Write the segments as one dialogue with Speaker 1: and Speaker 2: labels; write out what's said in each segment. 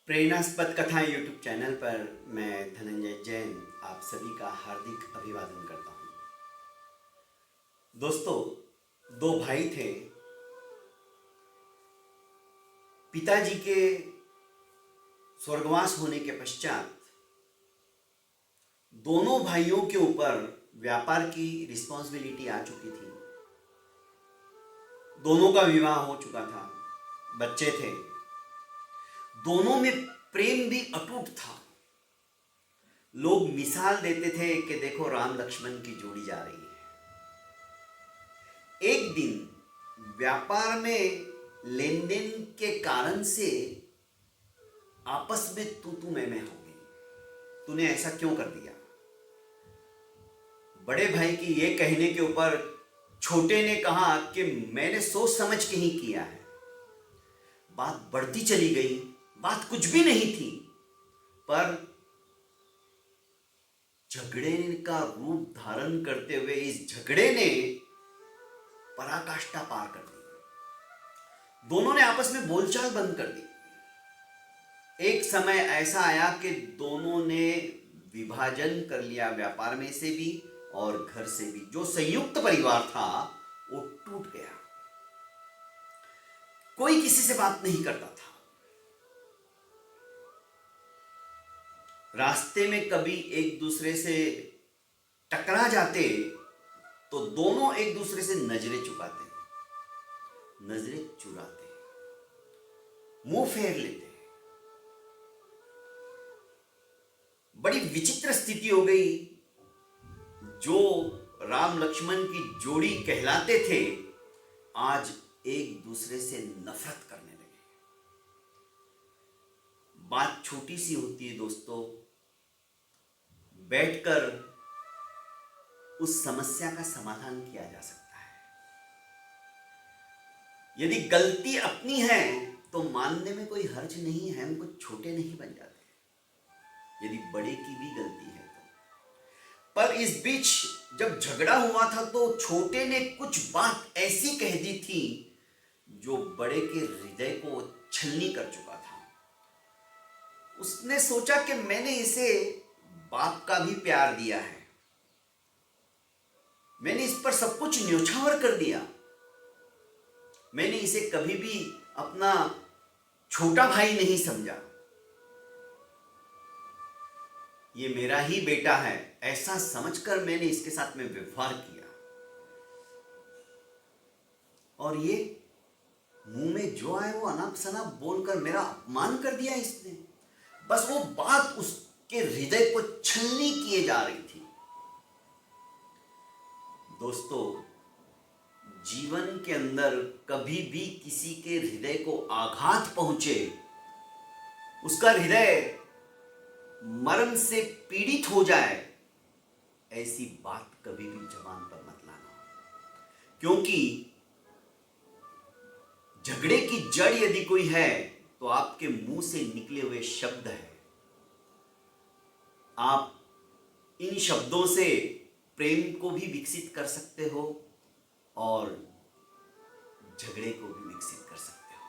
Speaker 1: प्रेरणास्पद कथाएं YouTube channel पर मैं धनंजय जैन आप सभी का हार्दिक अभिवादन करता हूं। दोस्तों, दो भाई थे। पिताजी के स्वर्गवास होने के पश्चात दोनों भाइयों के ऊपर व्यापार की रिस्पॉन्सिबिलिटी आ चुकी थी। दोनों का विवाह हो चुका था, बच्चे थे। दोनों में प्रेम भी अटूट था। लोग मिसाल देते थे कि देखो राम लक्ष्मण की जोड़ी जा रही है। एक दिन व्यापार में लेन देन के कारण से आपस में तू मैं हो गई। तूने ऐसा क्यों कर दिया? बड़े भाई की ये कहने के ऊपर छोटे ने कहा कि मैंने सोच समझ के ही किया है। बात बढ़ती चली गई। बात कुछ भी नहीं थी, पर झगड़े का रूप धारण करते हुए इस झगड़े ने पराकाष्ठा पार कर दी। दोनों ने आपस में बोलचाल बंद कर दी। एक समय ऐसा आया कि दोनों ने विभाजन कर लिया, व्यापार में से भी और घर से भी। जो संयुक्त परिवार था वो टूट गया। कोई किसी से बात नहीं करता था। रास्ते में कभी एक दूसरे से टकरा जाते तो दोनों एक दूसरे से नजरें चुकाते, नजरें चुराते, मुंह फेर लेते। बड़ी विचित्र स्थिति हो गई। जो राम लक्ष्मण की जोड़ी कहलाते थे, आज एक दूसरे से नफरत करने लगे। बात छोटी सी होती है दोस्तों, बैठकर उस समस्या का समाधान किया जा सकता है। यदि गलती अपनी है तो मानने में कोई हर्ज नहीं है, हम कुछ छोटे नहीं बन जाते यदि बड़े की भी गलती है तो। पर इस बीच जब झगड़ा हुआ था तो छोटे ने कुछ बात ऐसी कह दी थी जो बड़े के हृदय को छलनी कर चुका था। उसने सोचा कि मैंने इसे बाप का भी प्यार दिया है, मैंने इस पर सब कुछ न्योछावर कर दिया, मैंने इसे कभी भी अपना छोटा भाई नहीं समझा, ये मेरा ही बेटा है, ऐसा समझकर मैंने इसके साथ में व्यवहार किया। और ये मुंह में जो आए वो अनाप शनाप बोलकर मेरा अपमान कर दिया इसने। बस वो बात उसके हृदय को छलनी किए जा रही थी। दोस्तों, जीवन के अंदर कभी भी किसी के हृदय को आघात पहुंचे, उसका हृदय मरण से पीड़ित हो जाए, ऐसी बात कभी भी जबान पर मत लाना। क्योंकि झगड़े की जड़ यदि कोई है तो आपके मुंह से निकले हुए शब्द है। आप इन शब्दों से प्रेम को भी विकसित कर सकते हो और झगड़े को भी विकसित कर सकते हो।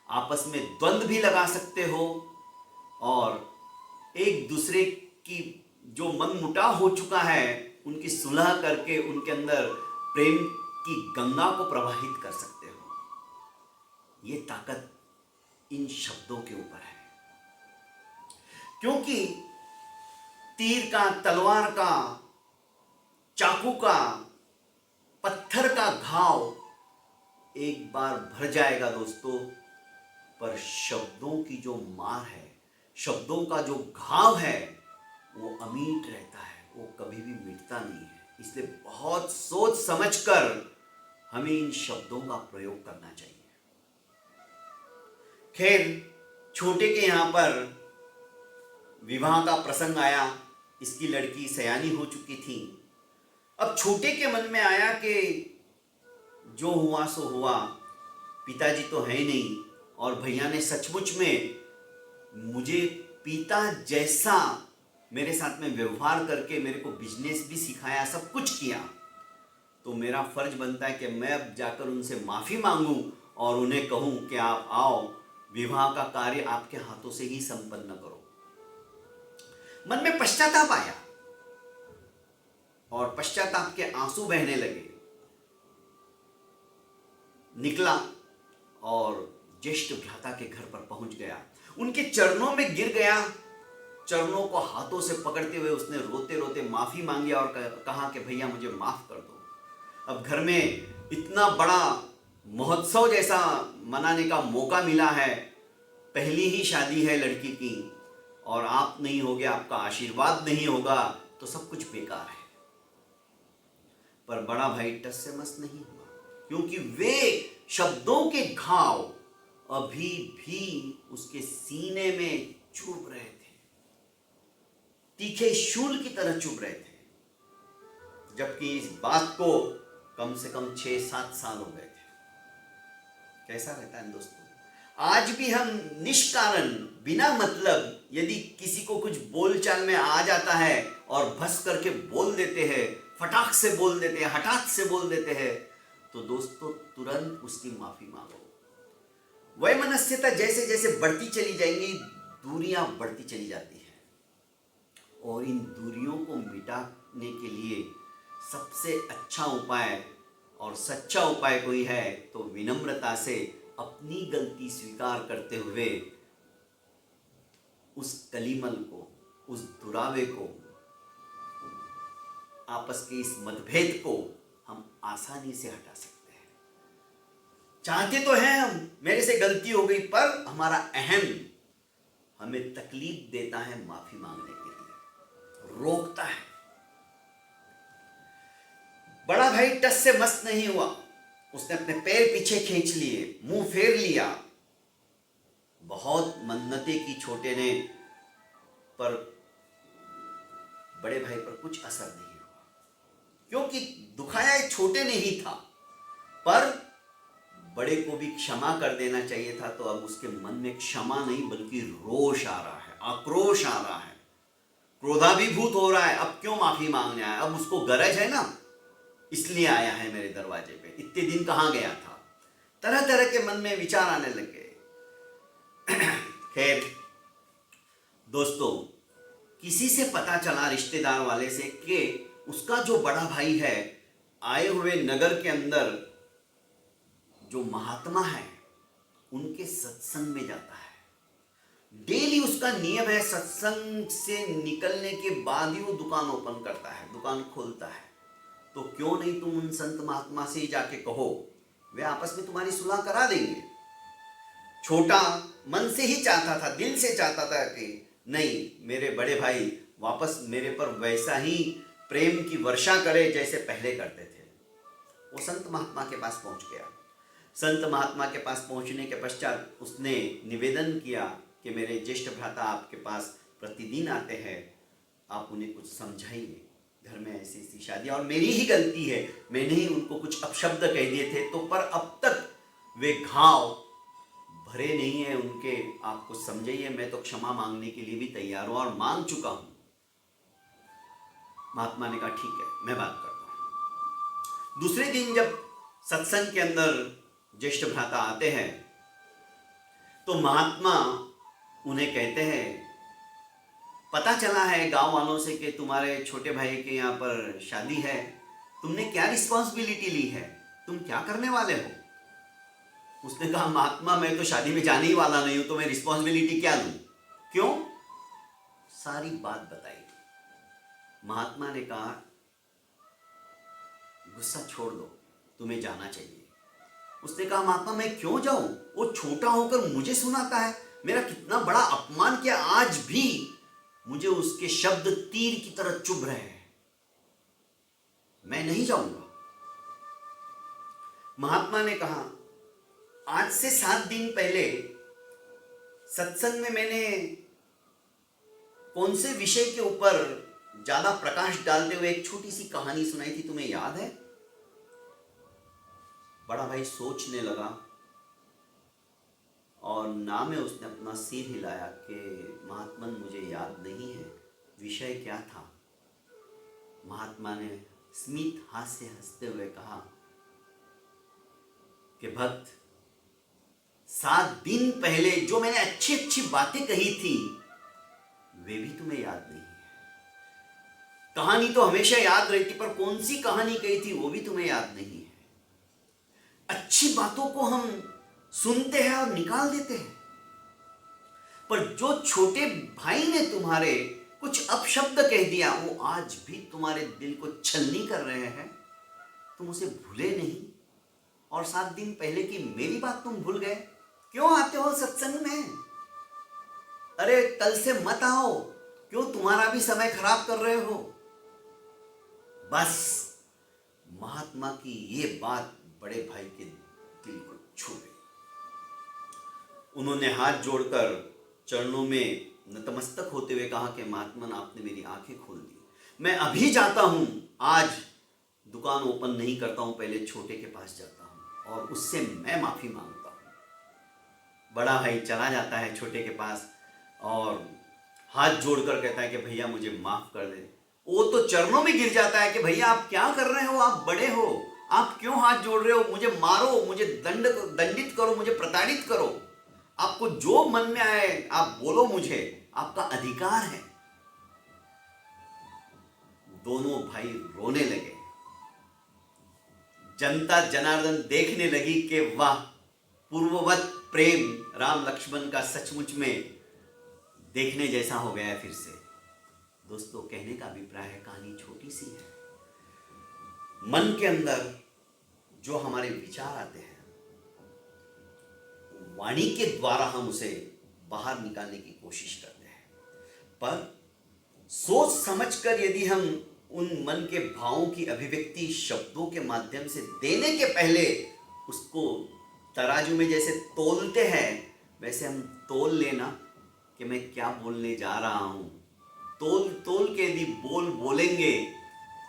Speaker 1: आपस में द्वंद्व भी लगा सकते हो और एक दूसरे की जो मनमुटाव हो चुका है उनकी सुलह करके उनके अंदर प्रेम की गंगा को प्रवाहित कर सकते हो। ये ताकत इन शब्दों के ऊपर है। क्योंकि तीर का, तलवार का, चाकू का, पत्थर का घाव एक बार भर जाएगा दोस्तों, पर शब्दों की जो मार है, शब्दों का जो घाव है, वो अमीट रहता है, वो कभी भी मिटता नहीं है। इसलिए बहुत सोच समझकर हमें इन शब्दों का प्रयोग करना चाहिए। खैर, छोटे के यहां पर विवाह का प्रसंग आया। इसकी लड़की सयानी हो चुकी थी। अब छोटे के मन में आया कि जो हुआ सो हुआ, पिताजी तो है ही नहीं और भैया ने सचमुच में मुझे पिता जैसा मेरे साथ में व्यवहार करके मेरे को बिजनेस भी सिखाया, सब कुछ किया, तो मेरा फर्ज बनता है कि मैं अब जाकर उनसे माफ़ी मांगूं और उन्हें कहूं कि आप आओ, विवाह का कार्य आपके हाथों से ही संपन्न करो। मन में पश्चाताप आया और पश्चाताप के आंसू बहने लगे। निकला और ज्येष्ठ भ्राता के घर पर पहुंच गया, उनके चरणों में गिर गया। चरणों को हाथों से पकड़ते हुए उसने रोते रोते माफी मांगी और कहा कि भैया मुझे माफ कर दो। अब घर में इतना बड़ा महोत्सव जैसा मनाने का मौका मिला है, पहली ही शादी है लड़की की, और आप नहीं होगे, आपका आशीर्वाद नहीं होगा तो सब कुछ बेकार है। पर बड़ा भाई टस से मस नहीं हुआ, क्योंकि वे शब्दों के घाव अभी भी उसके सीने में चुभ रहे थे, तीखे शूल की तरह चुभ रहे थे, जबकि इस बात को कम से कम 6-7 साल हो गए थे। कैसा रहता है दोस्तों, आज भी हम निष्कारण बिना मतलब यदि किसी को कुछ बोलचाल में आ जाता है और भस करके बोल देते हैं, फटाक से बोल देते हैं, हठात से बोल देते हैं, तो दोस्तों तुरंत उसकी माफी मांगो। वैमनस्यता जैसे जैसे बढ़ती चली जाएंगी, दूरियां बढ़ती चली जाती है, और इन दूरियों को मिटाने के लिए सबसे अच्छा उपाय और सच्चा उपाय कोई है तो विनम्रता से अपनी गलती स्वीकार करते हुए उस कलीमल को, उस दुरावे को, आपस के इस मतभेद को हम आसानी से हटा सकते हैं। चाहते तो हैं हम, मेरे से गलती हो गई, पर हमारा अहम हमें तकलीफ देता है, माफी मांगने के लिए रोकता है। बड़ा भाई टस से मस्त नहीं हुआ, उसने अपने पैर पीछे खींच लिए, मुंह फेर लिया। बहुत मन्नतें की छोटे ने, पर बड़े भाई पर कुछ असर नहीं हुआ, क्योंकि दुखाया छोटे ने ही था, पर बड़े को भी क्षमा कर देना चाहिए था। तो अब उसके मन में क्षमा नहीं बल्कि रोष आ रहा है, आक्रोश आ रहा है, क्रोधाभिभूत हो रहा है। अब क्यों माफी मांगने आया, अब उसको गरज है ना, इसलिए आया है मेरे दरवाजे पे, इतने दिन कहां गया था। तरह तरह के मन में विचार आने लगे। खैर दोस्तों, किसी से पता चला, रिश्तेदार वाले से, कि उसका जो बड़ा भाई है आए हुए नगर के अंदर जो महात्मा है उनके सत्संग में जाता है। डेली उसका नियम है, सत्संग से निकलने के बाद ही वो दुकान ओपन करता है, दुकान खोलता है। तो क्यों नहीं तुम उन संत महात्मा से ही जाके कहो, वे आपस में तुम्हारी सुलह करा देंगे। छोटा मन से ही चाहता था, दिल से चाहता था कि नहीं, मेरे बड़े भाई वापस मेरे पर वैसा ही प्रेम की वर्षा करे जैसे पहले करते थे। वो संत महात्मा के पास पहुंच गया। संत महात्मा के पास पहुंचने के पश्चात उसने निवेदन किया कि मेरे ज्येष्ठ भ्राता आपके पास प्रतिदिन आते हैं, आप उन्हें कुछ समझाइए, घर में ऐसी ऐसी शादी, और मेरी ही गलती है, मैंने ही उनको कुछ अपशब्द कह दिए थे, तो पर अब तक वे घाव भरे नहीं है उनके, आप कुछ समझाइए, मैं तो क्षमा मांगने के लिए भी तैयार हूं और मांग चुका हूं। महात्मा ने कहा ठीक है, मैं बात करता हूं। दूसरे दिन जब सत्संग के अंदर ज्येष्ठ भ्राता आते हैं तो महात्मा उन्हें कहते हैं, पता चला है गांव वालों से कि तुम्हारे छोटे भाई के यहाँ पर शादी है, तुमने क्या रिस्पॉन्सिबिलिटी ली है, तुम क्या करने वाले हो। उसने कहा, महात्मा मैं तो शादी में जाने ही वाला नहीं हूं, तो मैं रिस्पॉन्सिबिलिटी क्या लूं। क्यों, सारी बात बताई। महात्मा ने कहा, गुस्सा छोड़ दो, तुम्हें जाना चाहिए। उसने कहा, महात्मा मैं क्यों जाऊं, वो छोटा होकर मुझे सुनाता है, मेरा कितना बड़ा अपमान किया, आज भी मुझे उसके शब्द तीर की तरह चुभ रहे हैं, मैं नहीं जाऊंगा। महात्मा ने कहा, आज से 7 दिन पहले सत्संग में मैंने कौन से विषय के ऊपर ज्यादा प्रकाश डालते हुए एक छोटी सी कहानी सुनाई थी, तुम्हें याद है। बड़ा भाई सोचने लगा और ना में उसने अपना सिर हिलाया कि महात्मन मुझे याद नहीं है, विषय क्या था। महात्मा ने स्मित हास्य हंसते हुए कहा कि भक्त, 7 दिन पहले जो मैंने अच्छी अच्छी बातें कही थी वे भी तुम्हें याद नहीं है। कहानी तो हमेशा याद रहती, पर कौन सी कहानी कही थी वो भी तुम्हें याद नहीं है। अच्छी बातों को हम सुनते हैं और निकाल देते हैं, पर जो छोटे भाई ने तुम्हारे कुछ अपशब्द कह दिया वो आज भी तुम्हारे दिल को छलनी कर रहे हैं। तुम उसे भूले नहीं, और 7 दिन पहले की मेरी बात तुम भूल गए। क्यों आते हो सत्संग में? अरे कल से मत आओ, क्यों तुम्हारा भी समय खराब कर रहे हो? बस महात्मा की ये बात बड़े भाई के दिल को छू गई। उन्होंने हाथ जोड़कर चरणों में नतमस्तक होते हुए कहा कि महात्मन आपने मेरी आंखें खोल दी, मैं अभी जाता हूं, आज दुकान ओपन नहीं करता हूं, पहले छोटे के पास जाता हूं और उससे मैं माफी मांगता हूं। बड़ा भाई चला जाता है छोटे के पास और हाथ जोड़कर कहता है कि भैया मुझे माफ कर दे। वो तो चरणों में गिर जाता है कि भैया आप क्या कर रहे हो, आप बड़े हो, आप क्यों हाथ जोड़ रहे हो? मुझे मारो, मुझे दंडित करो, मुझे प्रताड़ित करो, आपको जो मन में आए आप बोलो, मुझे आपका अधिकार है। दोनों भाई रोने लगे। जनता जनार्दन देखने लगी कि वाह, पूर्ववत प्रेम राम लक्ष्मण का सचमुच में देखने जैसा हो गया है फिर से। दोस्तों, कहने का अभिप्राय है, कहानी छोटी सी है। मन के अंदर जो हमारे विचार आते हैं वाणी के द्वारा हम उसे बाहर निकालने की कोशिश करते हैं, पर सोच समझकर यदि हम उन मन के भावों की अभिव्यक्ति शब्दों के माध्यम से देने के पहले उसको तराजू में जैसे तोलते हैं, वैसे हम तोल लेना कि मैं क्या बोलने जा रहा हूं। तोल तोल के यदि बोलेंगे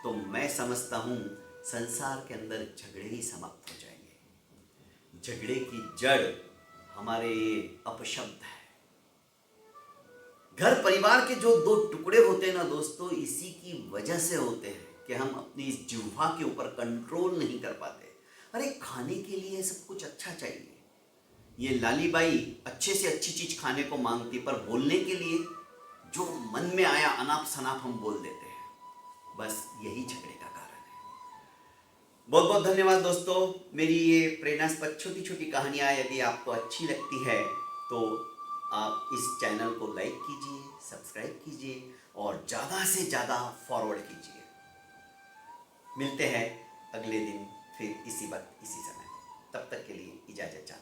Speaker 1: तो मैं समझता हूं संसार के अंदर झगड़े ही समाप्त हो जाएंगे। झगड़े की जड़ हमारे ये अपशब्द है। घर परिवार के जो 2 टुकड़े होते हैं ना दोस्तों, इसी की वजह से होते हैं कि हम अपनी इस जिह्वा के ऊपर कंट्रोल नहीं कर पाते। अरे खाने के लिए सब कुछ अच्छा चाहिए, ये लाली बाई अच्छे से अच्छी चीज खाने को मांगती, पर बोलने के लिए जो मन में आया अनाप शनाप हम बोल देते हैं। बस यही झगड़े का कारण है। बहुत बहुत धन्यवाद दोस्तों। मेरी ये प्रेरणास्पद छोटी छोटी कहानियाँ यदि आपको अच्छी लगती है तो आप इस चैनल को लाइक कीजिए, सब्सक्राइब कीजिए और ज़्यादा से ज़्यादा फॉरवर्ड कीजिए। मिलते हैं अगले दिन फिर इसी वक्त इसी समय। तब तक के लिए इजाज़त चाहता हूँ।